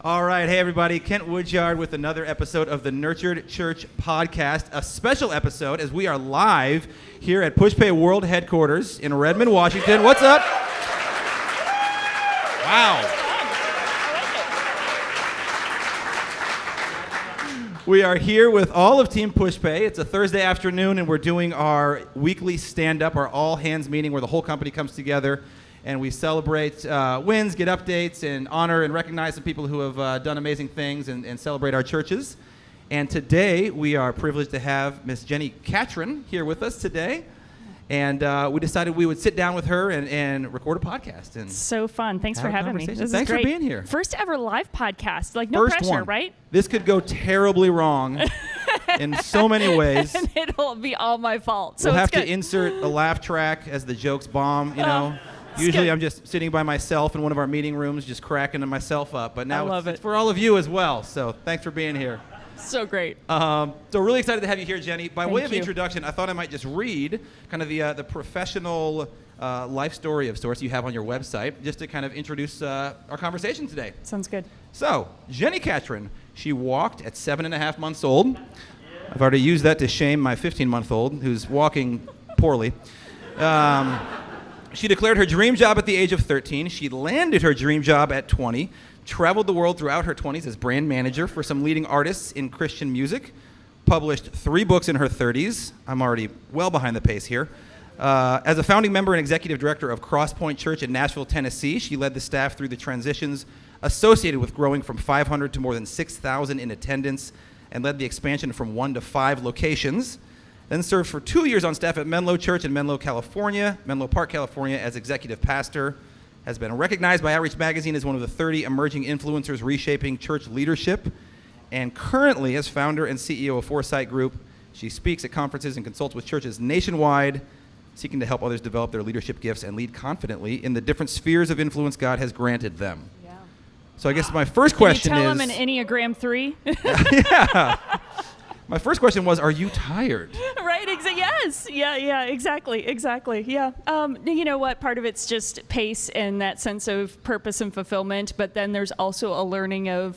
All right, hey everybody, Kent Woodyard with another episode of the Nurtured Church podcast, a special episode as we are live here at PushPay World Headquarters in Redmond, Washington. What's up? Wow. We are here with all of Team PushPay. It's a Thursday afternoon and we're doing our weekly stand-up, our all-hands meeting where the whole company comes together and we celebrate wins, get updates, and honor and recognize some people who have done amazing things and celebrate our churches. And today, we are privileged to have Miss Jenni Catron here with us today. And we decided we would sit down with her and record a podcast. And so fun. Thanks for having me. This Thanks is great. For being here. First ever live podcast. Like, no First pressure, one. Right? This could go terribly wrong in so many ways. And it'll be all my fault. So we'll have to insert a laugh track as the jokes bomb, you know. Usually I'm just sitting by myself in one of our meeting rooms just cracking myself up. But now it's for all of you as well. So thanks for being here. So great. So really excited to have you here, Jenni. By way of you. introduction, I thought I might just read kind of the professional life story of sorts you have on your website, just to kind of introduce our conversation today. Sounds good. So, Jenni Catron, she walked at 7.5 months old. I've already used that to shame my 15-month-old, who's walking poorly. She declared her dream job at the age of 13. She landed her dream job at 20. Traveled the world throughout her 20s as brand manager for some leading artists in Christian music, published 3 books in her 30s. I'm already well behind the pace here. As a founding member and executive director of Crosspoint Church in Nashville, Tennessee, she led the staff through the transitions associated with growing from 500 to more than 6,000 in attendance and led the expansion from 1 to 5 locations. Then served for 2 years on staff at Menlo Church in Menlo Park, California as executive pastor. Has been recognized by Outreach Magazine as one of the 30 emerging influencers reshaping church leadership. And currently, as founder and CEO of Foresight Group, she speaks at conferences and consults with churches nationwide, seeking to help others develop their leadership gifts and lead confidently in the different spheres of influence God has granted them. Yeah. So I guess my first question is... Can you tell them an Enneagram 3? Yeah. My first question was, are you tired? Right, yes. Yeah, exactly. Yeah. You know what? Part of it's just pace and that sense of purpose and fulfillment, but then there's also a learning of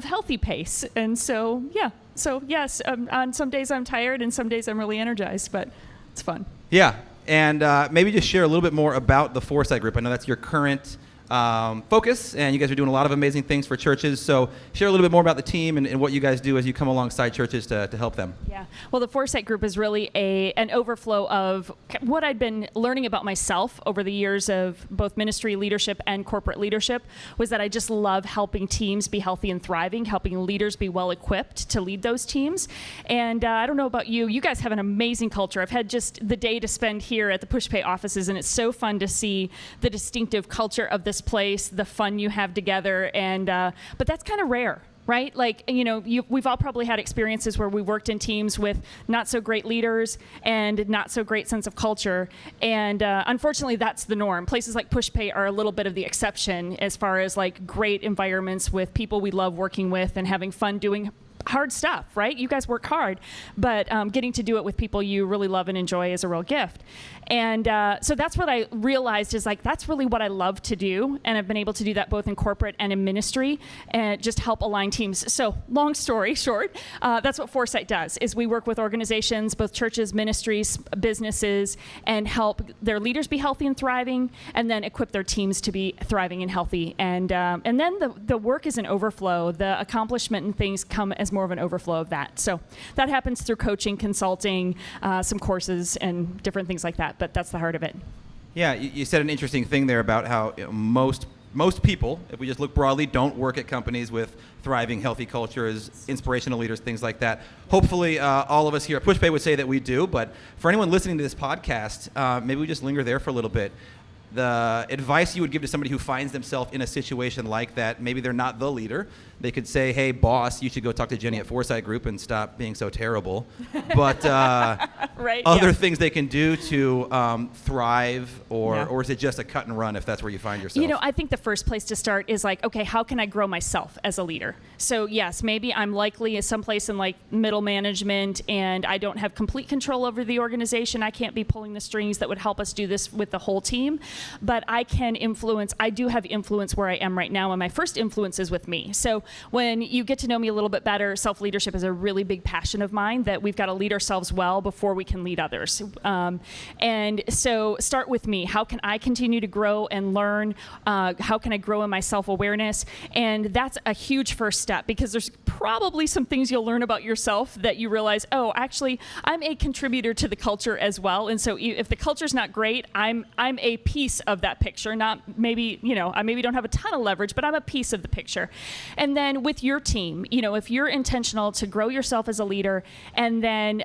healthy pace. And so, yeah. So, yes, on some days I'm tired and some days I'm really energized, but it's fun. Yeah, and maybe just share a little bit more about the Foresight Group. I know that's your current focus, and you guys are doing a lot of amazing things for churches. So share a little bit more about the team and what you guys do as you come alongside churches to help them. Yeah, well, the Foresight Group is really an overflow of what I'd been learning about myself over the years of both ministry leadership and corporate leadership, was that I just love helping teams be healthy and thriving, helping leaders be well equipped to lead those teams. And I don't know about you, you guys have an amazing culture. I've had just the day to spend here at the PushPay offices, and it's so fun to see the distinctive culture of this place, the fun you have together, and but that's kind of rare, right? Like, we've all probably had experiences where we worked in teams with not so great leaders and not so great sense of culture, and unfortunately that's the norm. Places like PushPay are a little bit of the exception as far as like great environments with people we love working with and having fun doing hard stuff, right? You guys work hard, but getting to do it with people you really love and enjoy is a real gift. And so that's what I realized is like, that's really what I love to do. And I've been able to do that both in corporate and in ministry and just help align teams. So long story short, that's what Foresight does, is we work with organizations, both churches, ministries, businesses, and help their leaders be healthy and thriving, and then equip their teams to be thriving and healthy. And then the work is an overflow. The accomplishment and things come as more of an overflow of that. So that happens through coaching, consulting, some courses, and different things like that. But that's the heart of it. Yeah, you said an interesting thing there about how most people, if we just look broadly, don't work at companies with thriving, healthy cultures, inspirational leaders, things like that. Hopefully, all of us here at PushPay would say that we do. But for anyone listening to this podcast, maybe we just linger there for a little bit. The advice you would give to somebody who finds themselves in a situation like that, maybe they're not the leader. They could say, hey, boss, you should go talk to Jenni at Foresight Group and stop being so terrible. But other things they can do to thrive, or is it just a cut and run if that's where you find yourself? I think the first place to start is like, okay, how can I grow myself as a leader? So yes, maybe I'm likely someplace in like middle management and I don't have complete control over the organization. I can't be pulling the strings that would help us do this with the whole team. but I do have influence where I am right now, and my first influence is with me. So when you get to know me a little bit better, self-leadership is a really big passion of mine, that we've got to lead ourselves well before we can lead others. And so start with me. How can I continue to grow and learn? How can I grow in my self-awareness? And that's a huge first step, because there's probably some things you'll learn about yourself that you realize, oh, actually, I'm a contributor to the culture as well. And so if the culture's not great, I'm a piece of that picture. Not maybe, I maybe don't have a ton of leverage, but I'm a piece of the picture. And then with your team, if you're intentional to grow yourself as a leader, and then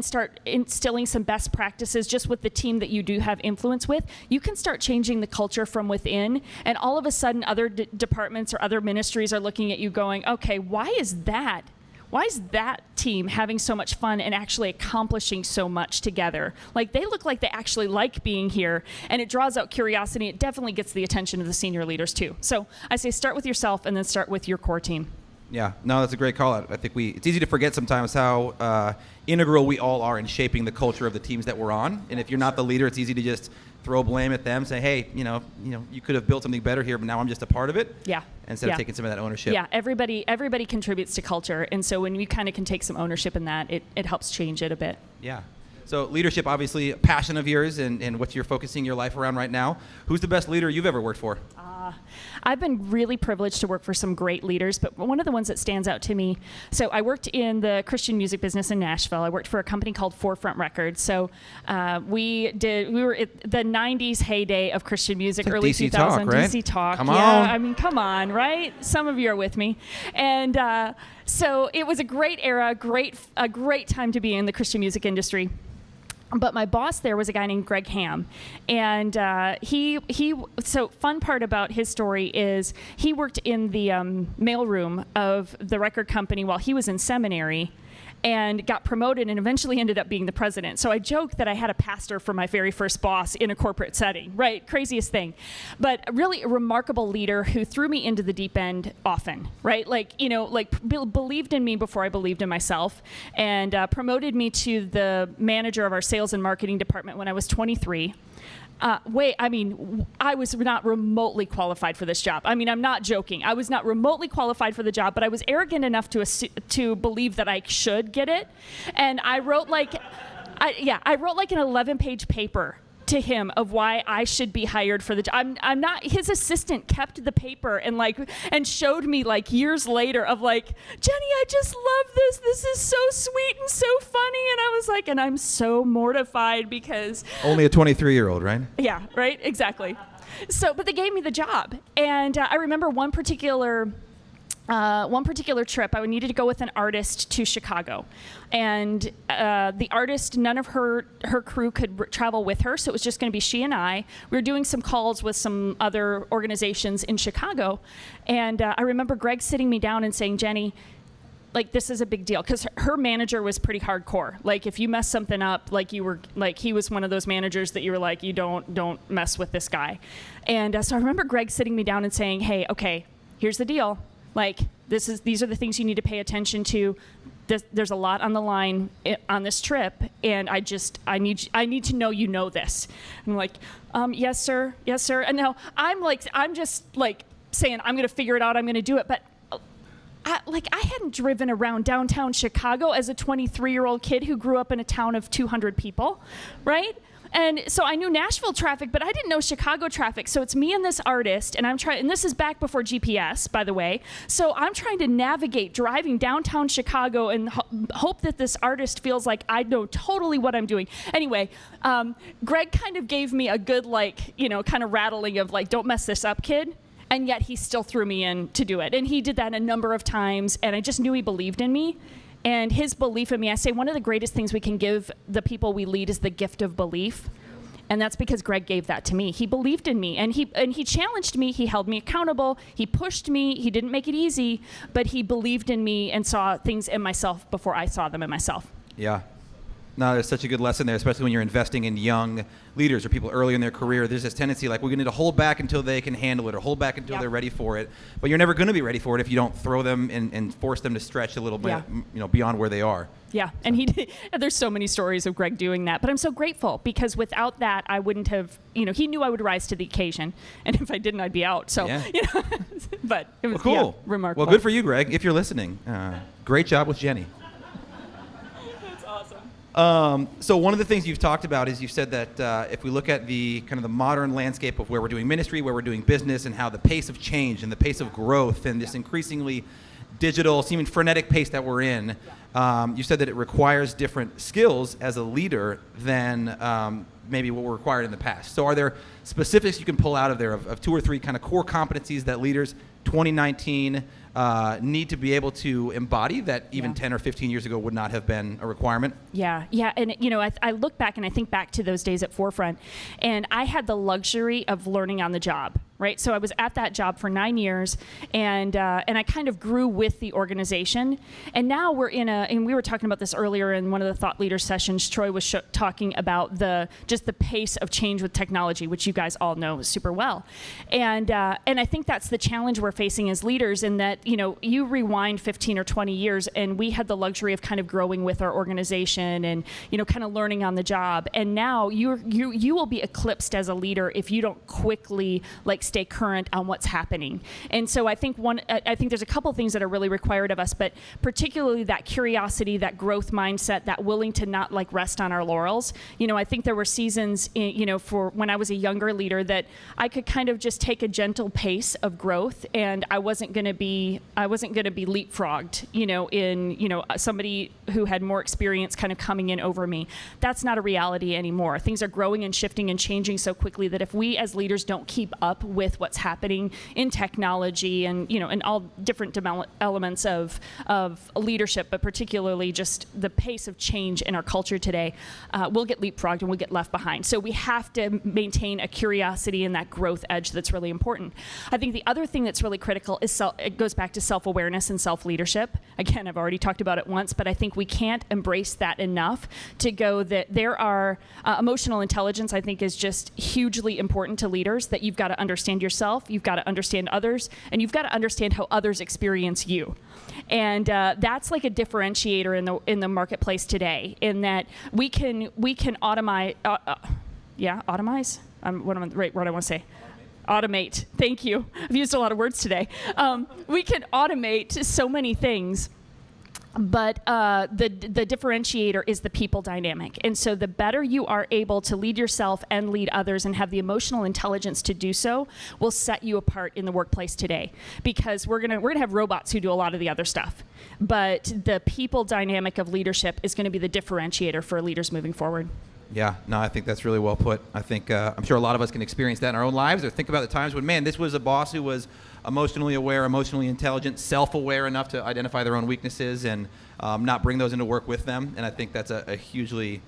start instilling some best practices just with the team that you do have influence with, you can start changing the culture from within. And all of a sudden, other departments or other ministries are looking at you going, okay, why is that team having so much fun and actually accomplishing so much together? Like, they look like they actually like being here, and it draws out curiosity. It definitely gets the attention of the senior leaders too. So I say start with yourself, and then start with your core team. Yeah, no, that's a great call out. I think it's easy to forget sometimes how integral we all are in shaping the culture of the teams that we're on. And if you're not the leader, it's easy to just throw blame at them, say, hey, you could have built something better here, but now I'm just a part of it. Yeah. Instead of taking some of that ownership. Yeah, everybody contributes to culture. And so when you kind of can take some ownership in that, it helps change it a bit. Yeah. So leadership, obviously, a passion of yours and what you're focusing your life around right now. Who's the best leader you've ever worked for? I've been really privileged to work for some great leaders, but one of the ones that stands out to me, so I worked in the Christian music business in Nashville. I worked for a company called Forefront Records. So we were at the 90s heyday of Christian music, like early DC 2000s. Talk, right? DC Talk. Come yeah, on. I mean, come on, right? Some of you are with me. And so it was a great era, a great time to be in the Christian music industry. But my boss there was a guy named Greg Ham, and so fun part about his story is he worked in the mailroom of the record company while he was in seminary, and got promoted and eventually ended up being the president. So I joke that I had a pastor for my very first boss in a corporate setting, right? Craziest thing. But really a remarkable leader who threw me into the deep end often, right? Believed in me before I believed in myself, and promoted me to the manager of our sales and marketing department when I was 23. I was not remotely qualified for this job. I mean, I'm not joking. I was not remotely qualified for the job, but I was arrogant enough to believe that I should get it. And I wrote like an 11-page paper to him of why I should be hired for the job. I'm not. His assistant kept the paper and showed me years later of Jenni, I just love this. This is so sweet and so funny. And I was and I'm so mortified because only a 23-year-old, right? Yeah, right, exactly. So, but they gave me the job, and I remember one particular trip, I needed to go with an artist to Chicago. And the artist, none of her crew could travel with her, so it was just going to be she and I. We were doing some calls with some other organizations in Chicago. And I remember Greg sitting me down and saying, Jenni, this is a big deal, because her manager was pretty hardcore. If you mess something up, he was one of those managers that you were you don't mess with this guy. And so I remember Greg sitting me down and saying, hey, okay, here's the deal. These are the things you need to pay attention to. There's a lot on the line on this trip, and I need to know you know this. And I'm yes sir. And now I'm just saying I'm gonna figure it out. I'm gonna do it. But I hadn't driven around downtown Chicago as a 23-year-old kid who grew up in a town of 200 people, right? And so I knew Nashville traffic, but I didn't know Chicago traffic. So it's me and this artist, and and this is back before GPS, by the way. So I'm trying to navigate driving downtown Chicago and hope that this artist feels like I know totally what I'm doing. Anyway, Greg kind of gave me a good, kind of rattling of don't mess this up, kid. And yet he still threw me in to do it. And he did that a number of times, and I just knew he believed in me. And his belief in me, I say one of the greatest things we can give the people we lead is the gift of belief. And that's because Greg gave that to me. He believed in me, and he challenged me. He held me accountable. He pushed me. He didn't make it easy, but he believed in me and saw things in myself before I saw them in myself. Yeah. No, there's such a good lesson there, especially when you're investing in young leaders or people early in their career. There's this tendency like we're going to hold back until they can handle it or hold back until they're ready for it. But you're never going to be ready for it if you don't throw them and force them to stretch a little bit, beyond where they are. Yeah, and there's so many stories of Greg doing that, but I'm so grateful because without that, I wouldn't have, he knew I would rise to the occasion, and if I didn't, I'd be out. So, but it was cool. Remarkable. Well, good for you, Greg, if you're listening. Great job with Jenni. That's awesome. So one of the things you've talked about is you've said that if we look at the kind of the modern landscape of where we're doing ministry, where we're doing business, and how the pace of change and the pace of growth and this increasingly digital, seeming frenetic pace that we're in, you said that it requires different skills as a leader than maybe what were required in the past. So are there specifics you can pull out of there of 2 or 3 kind of core competencies that leaders 2019 need to be able to embody that even 10 or 15 years ago would not have been a requirement? Yeah. And, I look back and I think back to those days at Forefront, and I had the luxury of learning on the job, right? So I was at that job for 9 years, and I kind of grew with the organization. And now we're and we were talking about this earlier in one of the thought leader sessions. Troy was talking about just the pace of change with technology, which you guys all know super well. And I think that's the challenge we're facing as leaders, in that, you rewind 15 or 20 years, and we had the luxury of kind of growing with our organization and, kind of learning on the job. And now you will be eclipsed as a leader if you don't quickly stay current on what's happening. And so I think there's a couple things that are really required of us, but particularly that curiosity, that growth mindset, that willing to not rest on our laurels. I think there were seasons, for when I was a younger leader, that I could kind of just take a gentle pace of growth, and I wasn't going to be leapfrogged, in somebody who had more experience kind of coming in over me. That's not a reality anymore. Things are growing and shifting and changing so quickly that if we as leaders don't keep up with what's happening in technology and and all different elements of leadership, but particularly just the pace of change in our culture today, we'll get leapfrogged and we'll get left behind. So we have to maintain a curiosity and that growth edge that's really important. I think the other thing that's really critical is it goes back to self-awareness and self-leadership. Again, I've already talked about it once, but I think we can't embrace that enough to go that there are emotional intelligence, I think, is just hugely important to leaders, that you've got to understand yourself, you've got to understand others, and you've got to understand how others experience you. And that's like a differentiator in the marketplace today, in that we can automate. Automize? What I want to say? Automate. Thank you. I've used a lot of words today. We can automate so many things, but the differentiator is the people dynamic. And so the better you are able to lead yourself and lead others and have the emotional intelligence to do so will set you apart in the workplace today, because we're gonna have robots who do a lot of the other stuff. But the people dynamic of leadership is going to be the differentiator for leaders moving forward. Yeah, no, I think that's really well put. I think I'm sure a lot of us can experience that in our own lives, or think about the times when, man, this was a boss who was emotionally aware, emotionally intelligent, self-aware enough to identify their own weaknesses and not bring those into work with them. And I think that's a hugely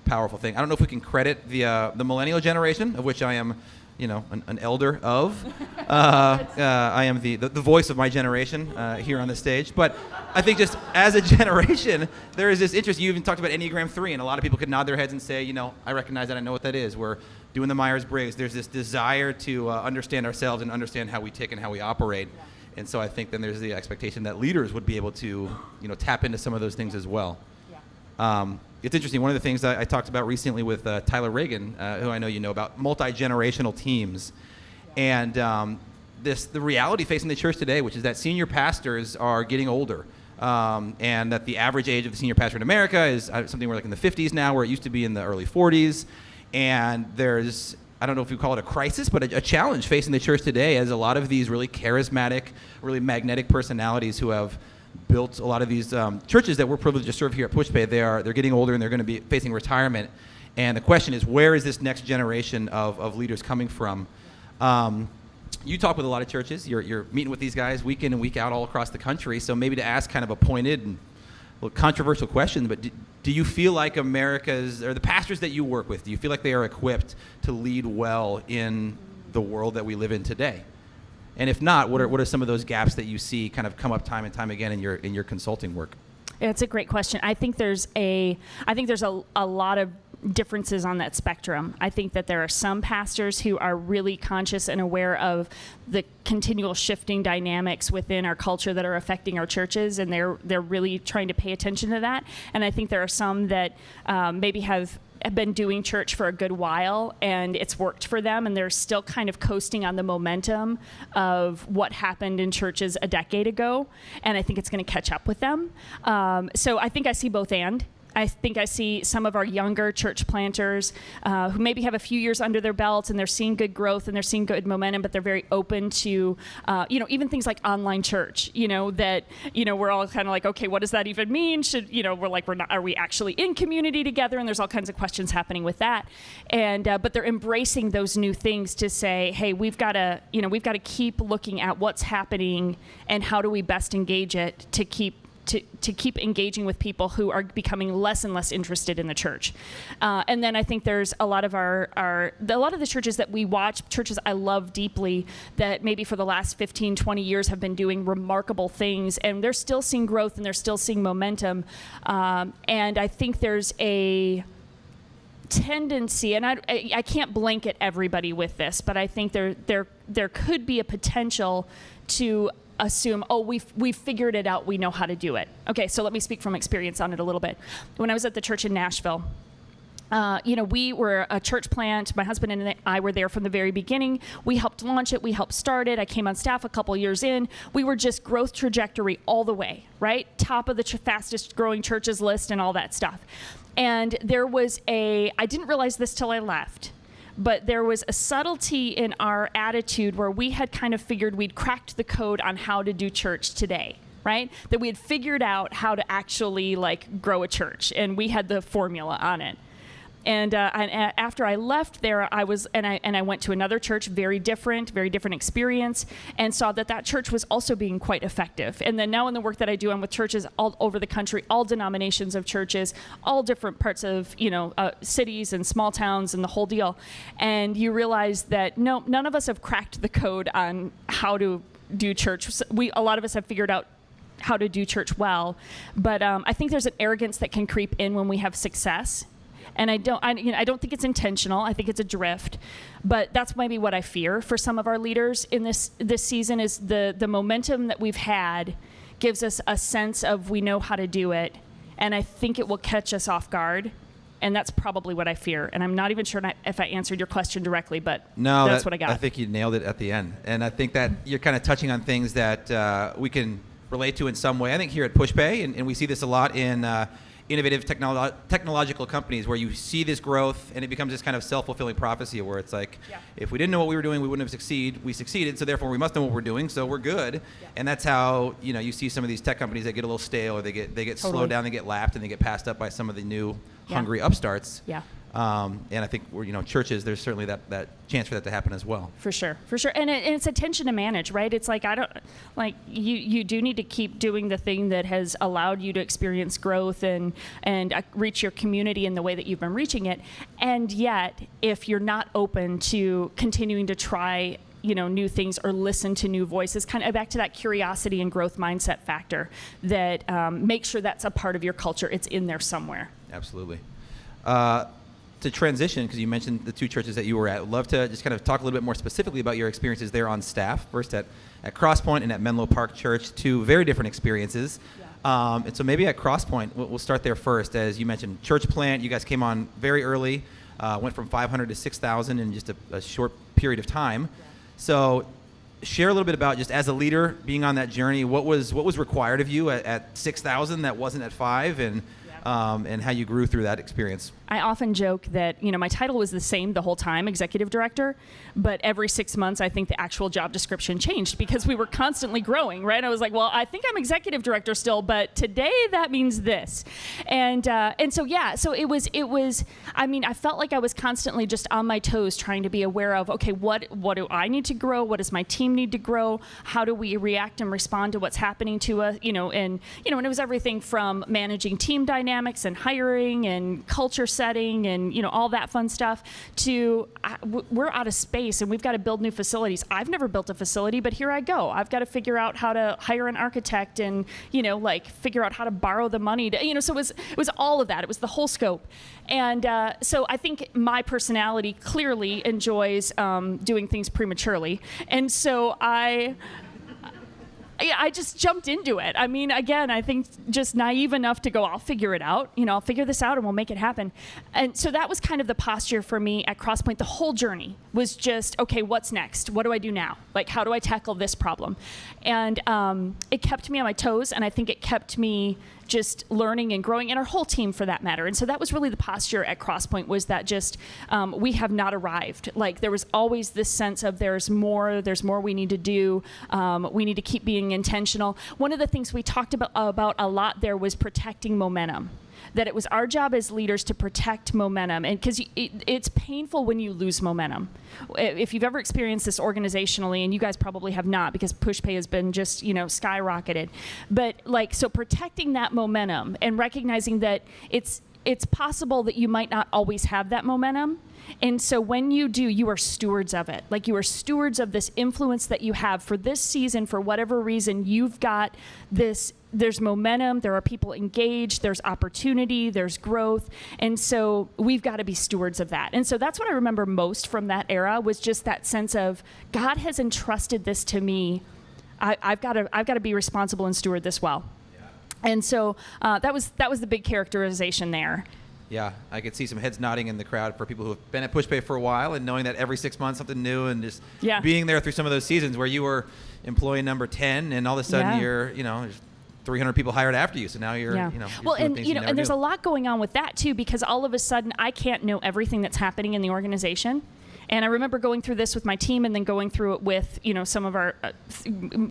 powerful thing. I don't know if we can credit the millennial generation, of which I am, an elder of. I am the voice of my generation here on the stage. But I think just as a generation, there is this interest. You even talked about Enneagram 3, and a lot of people could nod their heads and say, I recognize that, I know what that is. We're doing the Myers-Briggs. There's this desire to understand ourselves and understand how we tick and how we operate. Yeah. And so I think then there's the expectation that leaders would be able to, tap into some of those things as well. Yeah. It's interesting. One of the things I talked about recently with Tyler Reagan, who I know you know about, multi-generational teams. And the reality facing the church today, which is that senior pastors are getting older. And that the average age of the senior pastor in America is something we're in the 50s now, where it used to be in the early 40s. And there's, I don't know if you call it a crisis, but a challenge facing the church today, as a lot of these really charismatic, really magnetic personalities who have built a lot of these churches that we're privileged to serve here at Pushpay, they're getting older and they're going to be facing retirement. And the question is, where is this next generation of leaders coming from? You talk with a lot of churches. You're meeting with these guys week in and week out all across the country. So maybe to ask kind of a pointed and controversial question, but do you feel like the pastors that you work with, do you feel like they are equipped to lead well in the world that we live in today? And if not, what are some of those gaps that you see kind of come up time and time again in your consulting work? It's a great question. I think there's a lot of differences on that spectrum. I think that there are some pastors who are really conscious and aware of the continual shifting dynamics within our culture that are affecting our churches, and they're really trying to pay attention to that. And I think there are some that maybe have been doing church for a good while and it's worked for them, and they're still kind of coasting on the momentum of what happened in churches a decade ago, and I think it's going to catch up with them. So I think I see both and. I think I see some of our younger church planters who maybe have a few years under their belts and they're seeing good growth and they're seeing good momentum, but they're very open to, even things like online church, that, we're all kind of like, okay, what does that even mean? Are we actually in community together? And there's all kinds of questions happening with that. And, but they're embracing those new things to say, hey, we've got to keep looking at what's happening and how do we best engage it to keep engaging with people who are becoming less and less interested in the church. And then I think there's a lot of a lot of the churches that we watch, churches I love deeply, that maybe for the last 15, 20 years have been doing remarkable things, and they're still seeing growth and they're still seeing momentum. And I think there's a tendency, and I can't blanket everybody with this, but I think there could be a potential to assume, we've figured it out, we know how to do it. Okay, so let me speak from experience on it a little bit. When I was at the church in Nashville, we were a church plant. My husband and I were there from the very beginning. We helped launch it. We helped start it. I came on staff a couple years in. We were just growth trajectory all the way, right? Top of the fastest growing churches list and all that stuff. And there was I didn't realize this till I left, but there was a subtlety in our attitude where we had kind of figured we'd cracked the code on how to do church today, right? That we had figured out how to actually grow a church, and we had the formula on it. And after I left there, I went to another church, very different experience, and saw that church was also being quite effective. And then now in the work that I do, I'm with churches all over the country, all denominations of churches, all different parts of cities and small towns and the whole deal. And you realize that none of us have cracked the code on how to do church. A lot of us have figured out how to do church well, but I think there's an arrogance that can creep in when we have success. And I don't think it's intentional. I think it's a drift, but that's maybe what I fear for some of our leaders in this season is the momentum that we've had gives us a sense of we know how to do it, and I think it will catch us off guard, and that's probably what I fear. And I'm not even sure if I answered your question directly, but that's what I got. I think you nailed it at the end, and I think that you're kind of touching on things that we can relate to in some way. I think here at PushPay, and we see this a lot in innovative technological companies where you see this growth and it becomes this kind of self-fulfilling prophecy where it's like, if we didn't know what we were doing, we wouldn't have we succeeded, so therefore we must know what we're doing, so we're good. And that's how you see some of these tech companies that get a little stale, or they get totally slowed down, they get lapped, and they get passed up by some of the new hungry upstarts. And I think churches, there's certainly that chance for that to happen as well. For sure. And it's a tension to manage, right? It's like you do need to keep doing the thing that has allowed you to experience growth and reach your community in the way that you've been reaching it. And yet, if you're not open to continuing to try new things or listen to new voices, kind of back to that curiosity and growth mindset factor, that make sure that's a part of your culture. It's in there somewhere. Absolutely. To transition, because you mentioned the two churches that you were at, I'd love to just kind of talk a little bit more specifically about your experiences there on staff. First at Crosspoint and at Menlo Park Church, two very different experiences. And so maybe at Crosspoint, we'll start there first. As you mentioned, church plant, you guys came on very early, went from 500 to 6,000 in just a short period of time. So share a little bit about, just as a leader, being on that journey, what was required of you at 6,000 that wasn't at 5, and how you grew through that experience. I often joke that, my title was the same the whole time, executive director, but every 6 months I think the actual job description changed because we were constantly growing, right? I was like, well, I think I'm executive director still, but today that means this. And so it was, I felt like I was constantly just on my toes trying to be aware of, okay, what do I need to grow? What does my team need to grow? How do we react and respond to what's happening to us? And it was everything from managing team dynamics and hiring and culture set setting and, all that fun stuff, to we're out of space and we've got to build new facilities. I've never built a facility, but here I go. I've got to figure out how to hire an architect and, figure out how to borrow the money to, so it was all of that. It was the whole scope. And so I think my personality clearly enjoys doing things prematurely. And so I just jumped into it. I mean, again, I think just naive enough to go, I'll figure it out. I'll figure this out and we'll make it happen. And so that was kind of the posture for me at Crosspoint. The whole journey was just, okay, what's next? What do I do now? Like, how do I tackle this problem? And it kept me on my toes, and I think it kept me just learning and growing, and our whole team for that matter. And so that was really the posture at Crosspoint, was that just we have not arrived. Like, there was always this sense of there's more we need to do. We need to keep being intentional. One of the things we talked about a lot there was protecting momentum. That it was our job as leaders to protect momentum, and because it's painful when you lose momentum. If you've ever experienced this organizationally, and you guys probably have not, because PushPay has been just skyrocketed, but so protecting that momentum and recognizing that it's possible that you might not always have that momentum. And so when you do, you are stewards of it. Like, you are stewards of this influence that you have for this season. For whatever reason, you've got this, there's momentum, there are people engaged, there's opportunity, there's growth. And so we've got to be stewards of that. And so that's what I remember most from that era, was just that sense of, God has entrusted this to me. I've got to be responsible and steward this well. Yeah. And so that was the big characterization there. Yeah, I could see some heads nodding in the crowd for people who have been at PushPay for a while, and knowing that every 6 months something new, and just being there through some of those seasons where you were employee number 10, and all of a sudden you're, there's 300 people hired after you, so now you're, well, and and there's a lot going on with that too, because all of a sudden I can't know everything that's happening in the organization. And I remember going through this with my team, and then going through it with, some of our,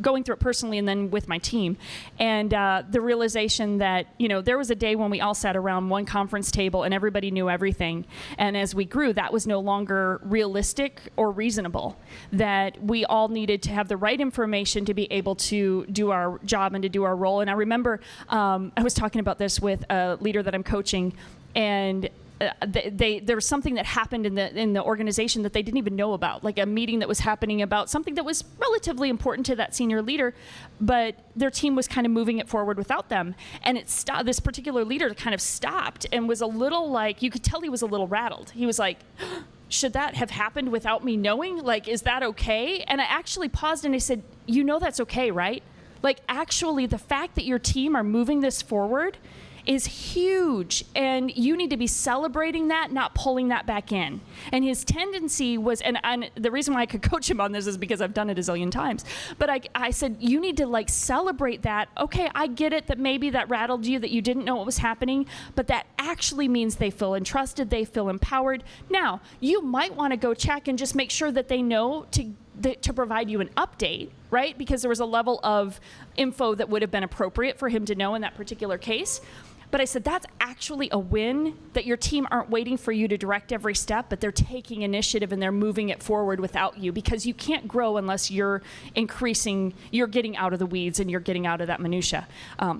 going through it personally and then with my team. And the realization that, there was a day when we all sat around one conference table and everybody knew everything. And as we grew, that was no longer realistic or reasonable. That we all needed to have the right information to be able to do our job and to do our role. And I remember I was talking about this with a leader that I'm coaching, and there was something that happened in the organization that they didn't even know about, like a meeting that was happening about something that was relatively important to that senior leader, but their team was kind of moving it forward without them. And it stopped. This particular leader kind of stopped and was a little you could tell he was a little rattled. He was like, should that have happened without me knowing? Like, is that okay? And I actually paused and I said, that's okay, right? Like, actually, the fact that your team are moving this forward is huge, and you need to be celebrating that, not pulling that back in. And his tendency was, and the reason why I could coach him on this is because I've done it a zillion times, but I said, you need to celebrate that. Okay, I get it that maybe that rattled you, that you didn't know what was happening, but that actually means they feel entrusted, they feel empowered. Now, you might want to go check and just make sure that they know to provide you an update, right? Because there was a level of info that would have been appropriate for him to know in that particular case. But I said, that's actually a win, that your team aren't waiting for you to direct every step, but they're taking initiative and they're moving it forward without you, because you can't grow unless you're getting out of the weeds and you're getting out of that minutia.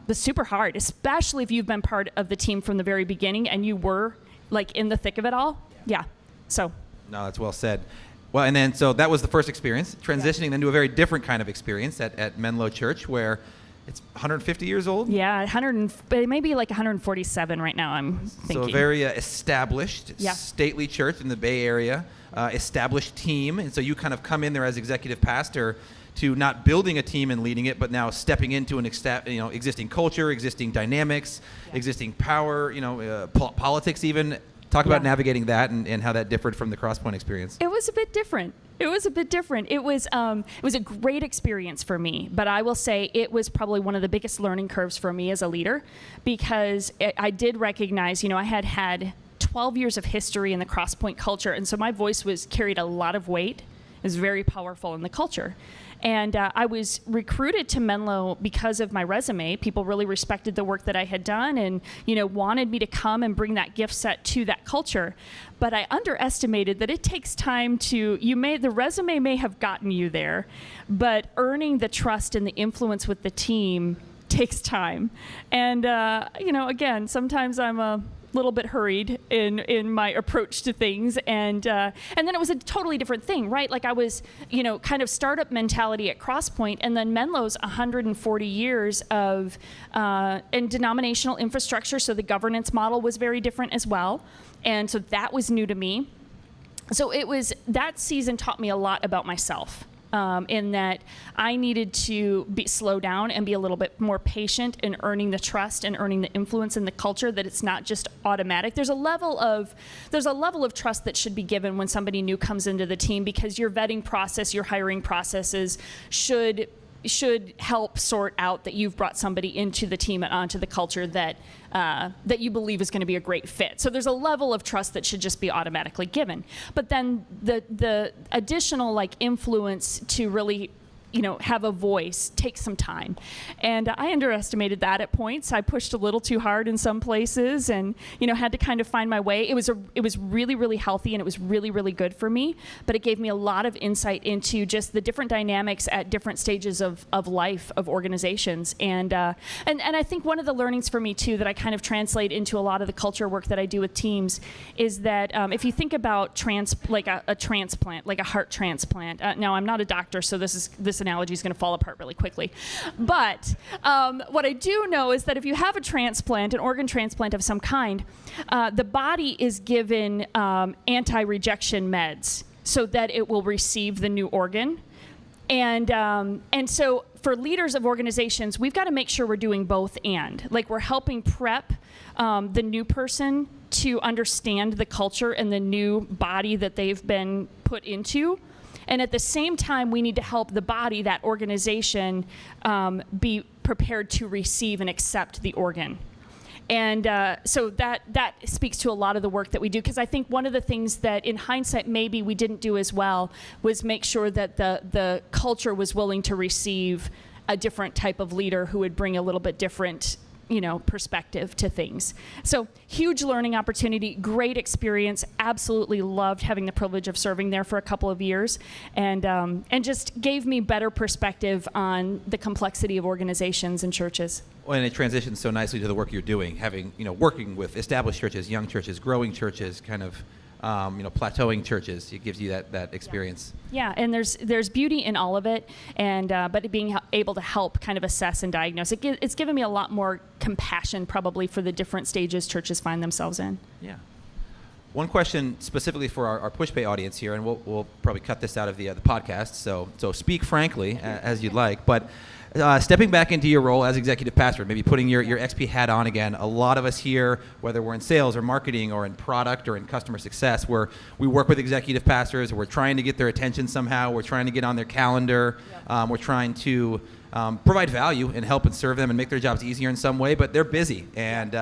It's super hard, especially if you've been part of the team from the very beginning and you were in the thick of it all. Yeah. So. No, that's well said. Well, and then, so that was the first experience, transitioning then to a very different kind of experience at Menlo Church, where it's 150 years old? Yeah, maybe 147 right now, I'm thinking. So a very established, stately church in the Bay Area, established team. And so you kind of come in there as executive pastor to not building a team and leading it, but now stepping into an existing culture, existing dynamics, existing power, politics even. Talk about navigating that and how that differed from the Crosspoint experience. It was a bit different. It was a great experience for me, but I will say it was probably one of the biggest learning curves for me as a leader, because I did recognize, I had 12 years of history in the Crosspoint culture, and so my voice carried a lot of weight. It was very powerful in the culture. And I was recruited to Menlo because of my resume. People really respected the work that I had done and, wanted me to come and bring that gift set to that culture. But I underestimated that it takes time the resume may have gotten you there, but earning the trust and the influence with the team takes time. And, again, sometimes I'm little bit hurried in my approach to things, and then it was a totally different thing, right? Like I was, kind of startup mentality at Crosspoint, and then Menlo's 140 years of and denominational infrastructure, so the governance model was very different as well, and so that was new to me. So that season taught me a lot about myself. In that I needed to slow down and be a little bit more patient in earning the trust and earning the influence in the culture, that it's not just automatic. There's a level of trust that should be given when somebody new comes into the team, because your vetting process, your hiring processes should help sort out that you've brought somebody into the team and onto the culture that you believe is going to be a great fit. So there's a level of trust that should just be automatically given. But then the additional influence to really have a voice takes some time. And I underestimated that at points. I pushed a little too hard in some places and, had to kind of find my way. It was really, really healthy, and it was really, really good for me. But it gave me a lot of insight into just the different dynamics at different stages of life of organizations. And I think one of the learnings for me too that I kind of translate into a lot of the culture work that I do with teams is that if you think about a transplant, like a heart transplant. Now I'm not a doctor, so this analogy is going to fall apart really quickly. But what I do know is that if you have a transplant, an organ transplant of some kind, the body is given anti-rejection meds so that it will receive the new organ. And so for leaders of organizations, we've got to make sure we're doing both and. Like we're helping prep the new person to understand the culture and the new body that they've been put into. And at the same time, we need to help the body, that organization, be prepared to receive and accept the organ. And so that speaks to a lot of the work that we do, because I think one of the things that in hindsight maybe we didn't do as well was make sure that the culture was willing to receive a different type of leader who would bring a little bit different perspective to things. So huge learning opportunity, great experience, absolutely loved having the privilege of serving there for a couple of years, and just gave me better perspective on the complexity of organizations and churches. Well, and it transitions so nicely to the work you're doing, having, working with established churches, young churches, growing churches, kind of, plateauing churches. It gives you that experience. Yeah, and there's beauty in all of it, and but being able to help kind of assess and diagnose. It's given me a lot more compassion probably for the different stages churches find themselves in. Yeah. One question specifically for our PushPay audience here, and we'll probably cut this out of the podcast, so speak frankly as you'd like, but stepping back into your role as executive pastor, maybe putting your XP hat on again. A lot of us here, whether we're in sales or marketing or in product or in customer success, we work with executive pastors, we're trying to get their attention somehow, we're trying to get on their calendar, we're trying to provide value and help and serve them and make their jobs easier in some way, but they're busy, and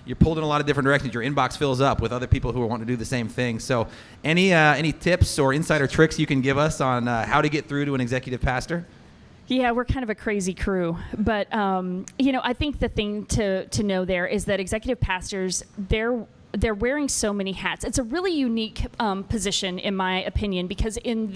you're pulled in a lot of different directions. Your inbox fills up with other people who want to do the same thing. So any tips or insider tricks you can give us on how to get through to an executive pastor? Yeah, we're kind of a crazy crew, but I think the thing to know there is that executive pastors, they're wearing so many hats. It's a really unique position, in my opinion, because in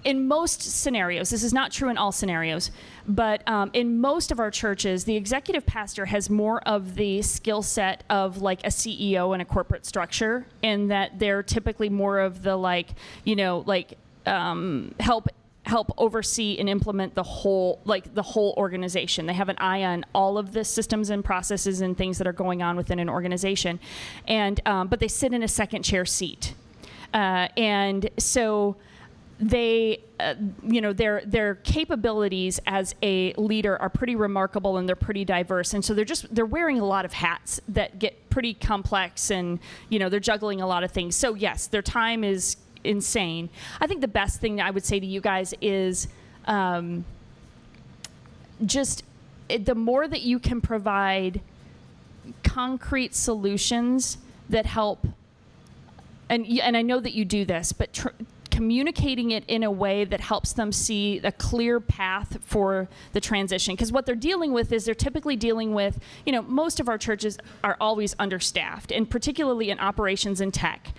most scenarios, this is not true in all scenarios, but in most of our churches, the executive pastor has more of the skill set of like a CEO in a corporate structure, in that they're typically more of the help oversee and implement the whole organization. They have an eye on all of the systems and processes and things that are going on within an organization, and but they sit in a second chair seat, and so they, their capabilities as a leader are pretty remarkable, and they're pretty diverse, and so they're wearing a lot of hats that get pretty complex, and they're juggling a lot of things. So yes, their time is insane. I think the best thing I would say to you guys is just the more that you can provide concrete solutions that help, and I know that you do this, but communicating it in a way that helps them see a clear path for the transition. Because what they're dealing with is they're typically dealing with, most of our churches are always understaffed, and particularly in operations and tech.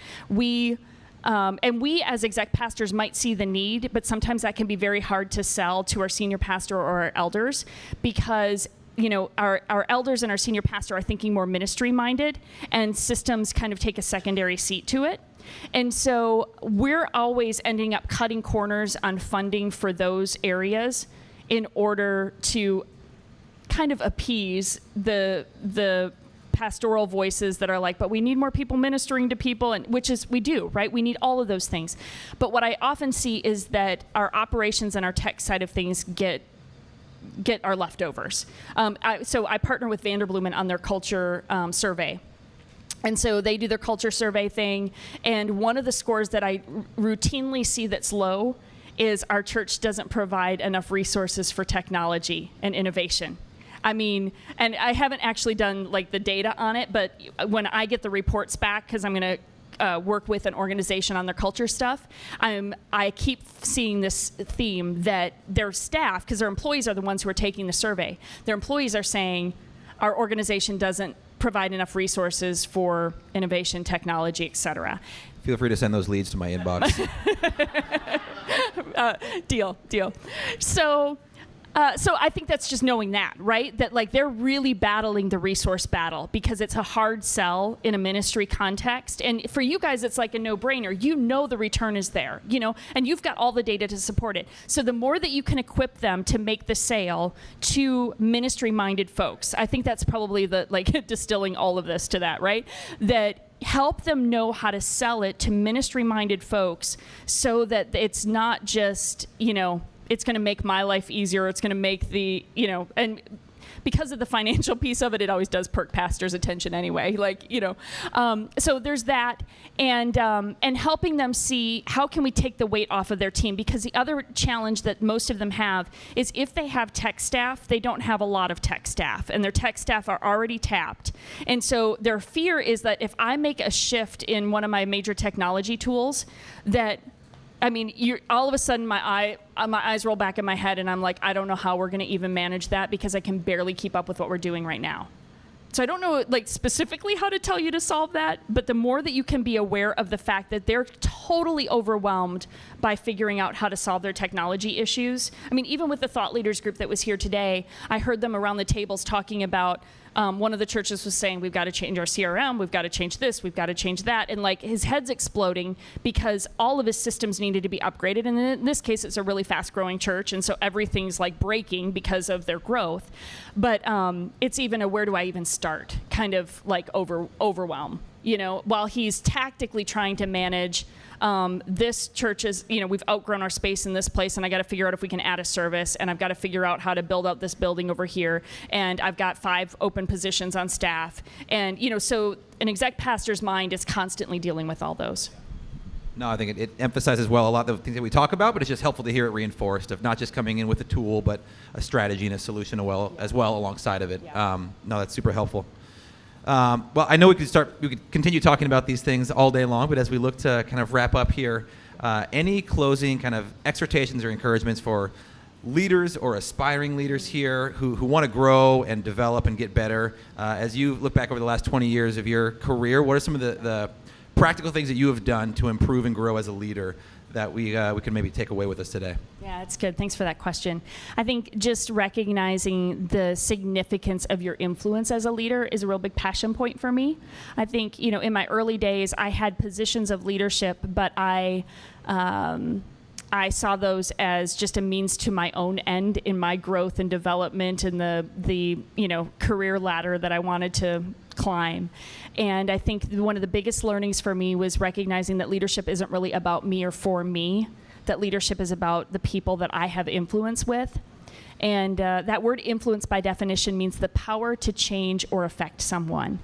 And we as exec pastors might see the need, but sometimes that can be very hard to sell to our senior pastor or our elders, because our elders and our senior pastor are thinking more ministry minded, and systems kind of take a secondary seat to it. And so we're always ending up cutting corners on funding for those areas in order to kind of appease the pastoral voices that are like, but we need more people ministering to people, and which is we do, right? We need all of those things. But what I often see is that our operations and our tech side of things get our leftovers. So I partner with Vanderbloemen on their culture survey. And so they do their culture survey thing, and one of the scores that I routinely see that's low is our church doesn't provide enough resources for technology and innovation. I mean, and I haven't actually done like the data on it, but when I get the reports back, because I'm going to work with an organization on their culture stuff, I keep seeing this theme that their staff, because their employees are the ones who are taking the survey, their employees are saying our organization doesn't provide enough resources for innovation, technology, et cetera. Feel free to send those leads to my inbox. Deal. So I think that's just knowing that, right? That like they're really battling the resource battle because it's a hard sell in a ministry context. And for you guys, it's like a no-brainer. You know the return is there, and you've got all the data to support it. So the more that you can equip them to make the sale to ministry-minded folks, I think that's probably the like distilling all of this to that, right? That help them know how to sell it to ministry-minded folks so that it's not just, it's going to make my life easier. It's going to make and because of the financial piece of it, it always does perk pastors' attention anyway. So there's that, and helping them see how can we take the weight off of their team, because the other challenge that most of them have is if they have tech staff, they don't have a lot of tech staff, and their tech staff are already tapped. And so their fear is that if I make a shift in one of my major technology tools, all of a sudden my eyes roll back in my head, and I'm like, I don't know how we're going to even manage that because I can barely keep up with what we're doing right now. So I don't know specifically how to tell you to solve that, but the more that you can be aware of the fact that they're totally overwhelmed by figuring out how to solve their technology issues. Even with the thought leaders group that was here today, I heard them around the tables talking about one of the churches was saying, we've got to change our CRM, we've got to change this, we've got to change that. And his head's exploding because all of his systems needed to be upgraded. And in this case, it's a really fast growing church. And so everything's breaking because of their growth. But it's even a where do I even start kind of overwhelm, while he's tactically trying to manage this church is, we've outgrown our space in this place, and I got to figure out if we can add a service, and I've got to figure out how to build out this building over here, and I've got 5 open positions on staff. And, so an exec pastor's mind is constantly dealing with all those. No, I think it emphasizes well a lot of the things that we talk about, but it's just helpful to hear it reinforced of not just coming in with a tool, but a strategy and a solution as well alongside of it. Yeah. No, that's super helpful. Well, I know we could continue talking about these things all day long, but as we look to kind of wrap up here, any closing kind of exhortations or encouragements for leaders or aspiring leaders here who want to grow and develop and get better? As you look back over the last 20 years of your career, what are some of the practical things that you have done to improve and grow as a leader that we can maybe take away with us today? Yeah, it's good. Thanks for that question. I think just recognizing the significance of your influence as a leader is a real big passion point for me. I think, in my early days, I had positions of leadership, but I saw those as just a means to my own end in my growth and development and the career ladder that I wanted to climb. And I think one of the biggest learnings for me was recognizing that leadership isn't really about me or for me, that leadership is about the people that I have influence with. And that word influence by definition means the power to change or affect someone.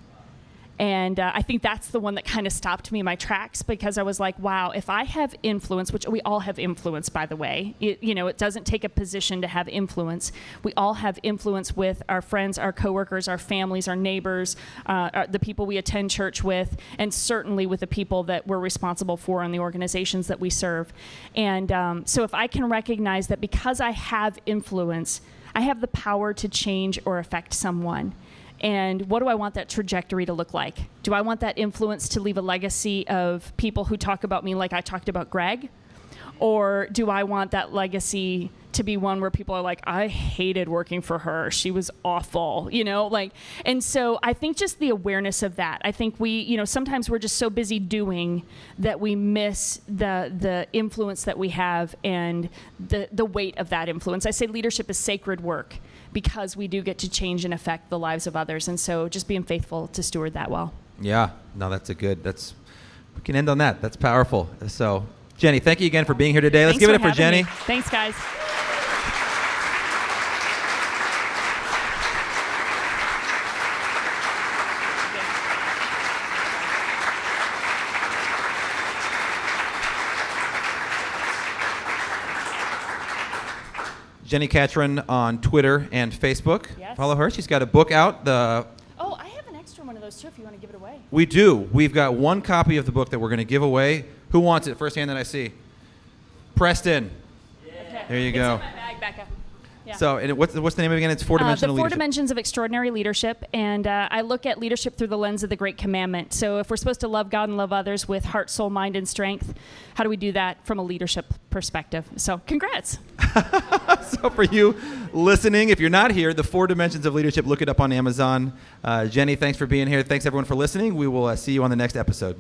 And I think that's the one that kind of stopped me in my tracks, because I was like, wow, if I have influence, which we all have influence, by the way, it doesn't take a position to have influence. We all have influence with our friends, our coworkers, our families, our neighbors, the people we attend church with, and certainly with the people that we're responsible for in the organizations that we serve. And so if I can recognize that because I have influence, I have the power to change or affect someone. And what do I want that trajectory to look like? Do I want that influence to leave a legacy of people who talk about me like I talked about Greg? Or do I want that legacy to be one where people are like, I hated working for her. She was awful, and so I think just the awareness of that. I think we, sometimes we're just so busy doing that we miss the influence that we have and the weight of that influence. I say leadership is sacred work because we do get to change and affect the lives of others. And so just being faithful to steward that well. Yeah, no, we can end on that. That's powerful. So, Jenni, thank you again for being here today. Let's give it up for Jenni. Thanks, guys. Jenni Catron on Twitter and Facebook. Yes. Follow her. She's got a book out. I have an extra one of those too if you want to give it away. We do. We've got one copy of the book that we're going to give away. Who wants it? First hand that I see. Preston. Yeah. Okay. There you go. It's in my bag, Becca. Yeah. So, and what's the name of it again? It's Four-Dimensional The Four Leadership. Dimensions of Extraordinary Leadership, and I look at leadership through the lens of the Great Commandment. So if we're supposed to love God and love others with heart, soul, mind, and strength, how do we do that from a leadership perspective? So congrats. So for you listening, if you're not here, the Four Dimensions of Leadership, look it up on Amazon. Jenni, thanks for being here. Thanks everyone for listening. We will see you on the next episode.